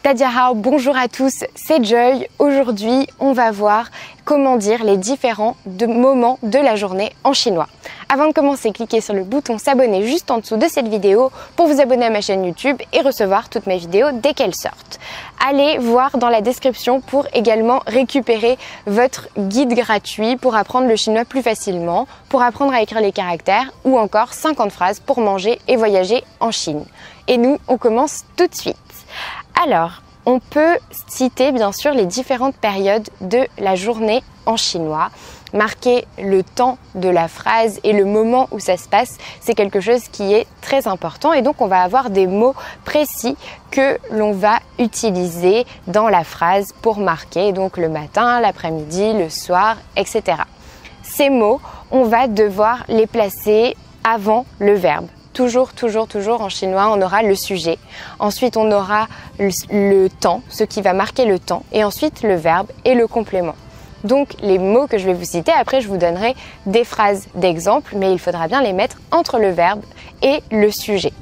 Tadjahao, bonjour à tous, c'est Joy. Aujourd'hui, on va voir comment dire les différents moments de la journée en chinois. Avant de commencer, cliquez sur le bouton s'abonner juste en dessous de cette vidéo pour vous abonner à ma chaîne YouTube et recevoir toutes mes vidéos dès qu'elles sortent. Allez voir dans la description pour également récupérer votre guide gratuit pour apprendre le chinois plus facilement, pour apprendre à écrire les caractères ou encore 50 phrases pour manger et voyager en Chine. Et nous, on commence tout de suite. Alors, on peut citer bien sûr les différentes périodes de la journée en chinois. Marquer le temps de la phrase et le moment où ça se passe, c'est quelque chose qui est très important. Et donc, on va avoir des mots précis que l'on va utiliser dans la phrase pour marquer donc le matin, l'après-midi, le soir, etc. Ces mots, on va devoir les placer avant le verbe. Toujours en chinois, on aura le sujet. Ensuite, on aura le temps, ce qui va marquer le temps. Et ensuite, le verbe et le complément. Donc, les mots que je vais vous citer, après, je vous donnerai des phrases d'exemple, mais il faudra bien les mettre entre le verbe et le sujet.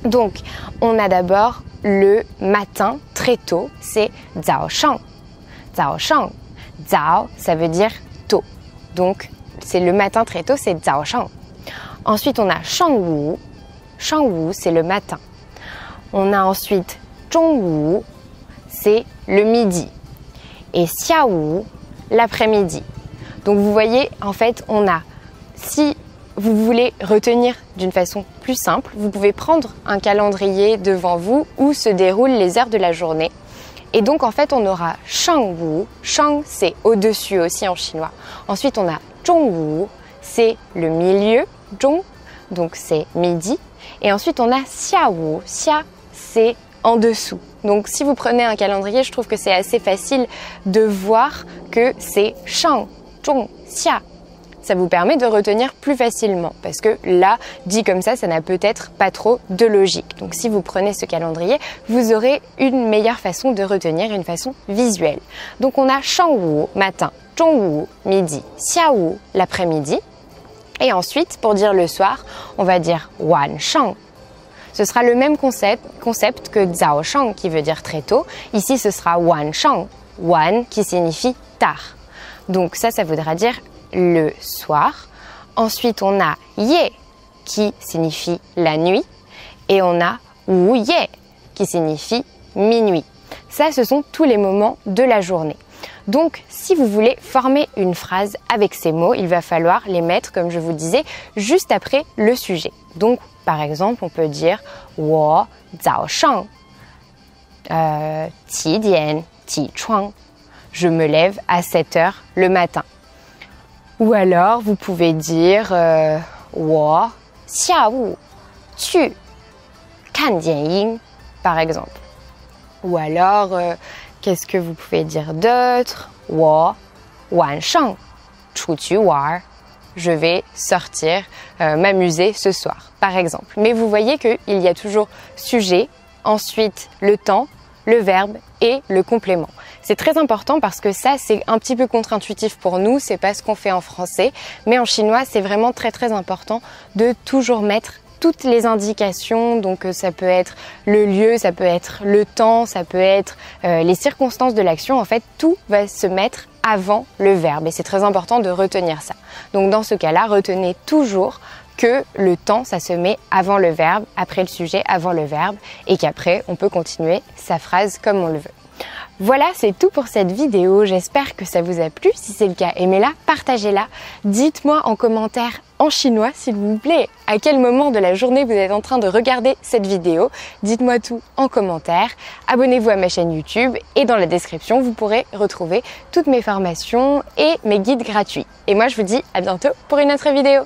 Donc, on a d'abord le matin, très tôt, c'est zao shang. Zao shang. Zao, ça veut dire tôt. Donc, c'est le matin très tôt, c'est zao shang. Ensuite, on a shangwu. Shangwu, c'est le matin. On a ensuite zhongwu, c'est le midi. Et xiaowu, l'après-midi. Donc, vous voyez, en fait, on a, si vous voulez retenir d'une façon plus simple, vous pouvez prendre un calendrier devant vous où se déroulent les heures de la journée. Et donc, en fait, on aura shangwu. Shang, c'est au-dessus aussi en chinois. Ensuite, on a zhongwu, c'est le milieu. Zhong, donc c'est midi. Et ensuite, on a xiaowu. Xia, c'est en dessous. Donc, si vous prenez un calendrier, je trouve que c'est assez facile de voir que c'est shang, zhong, xia. Ça vous permet de retenir plus facilement parce que là, dit comme ça n'a peut-être pas trop de logique. Donc, si vous prenez ce calendrier, vous aurez une meilleure façon de retenir, une façon visuelle. Donc, on a shangwu, matin, zhongwu, midi, xiaowu, l'après-midi. Et ensuite, pour dire le soir, on va dire wan shang. Ce sera le même concept que zao shang qui veut dire très tôt. Ici, ce sera wan shang. Wan qui signifie tard. Donc ça voudra dire le soir. Ensuite, on a ye qui signifie la nuit. Et on a wu ye qui signifie minuit. Ça, ce sont tous les moments de la journée. Donc, si vous voulez former une phrase avec ces mots, il va falloir les mettre, comme je vous disais, juste après le sujet. Donc, par exemple, on peut dire « wo zao shang qi dian qi chuang ». Je me lève à 7 heures le matin. Ou alors, vous pouvez dire « wo xiaowu qu kan dian yin », par exemple. Ou alors, qu'est-ce que vous pouvez dire d'autre? Wo wan shang chu qu war. Je vais sortir, m'amuser ce soir, par exemple. Mais vous voyez qu'il y a toujours sujet, ensuite le temps, le verbe et le complément. C'est très important parce que ça, c'est un petit peu contre-intuitif pour nous. C'est pas ce qu'on fait en français. Mais en chinois, c'est vraiment très important de toujours mettre toutes les indications, donc ça peut être le lieu, ça peut être le temps, ça peut être les circonstances de l'action. En fait, tout va se mettre avant le verbe et c'est très important de retenir ça. Donc dans ce cas-là, retenez toujours que le temps, ça se met avant le verbe, après le sujet, avant le verbe et qu'après, on peut continuer sa phrase comme on le veut. Voilà, c'est tout pour cette vidéo. J'espère que ça vous a plu. Si c'est le cas, aimez-la, partagez-la. Dites-moi en commentaire en chinois, s'il vous plaît, à quel moment de la journée vous êtes en train de regarder cette vidéo. Dites-moi tout en commentaire. Abonnez-vous à ma chaîne YouTube et dans la description, vous pourrez retrouver toutes mes formations et mes guides gratuits. Et moi, je vous dis à bientôt pour une autre vidéo.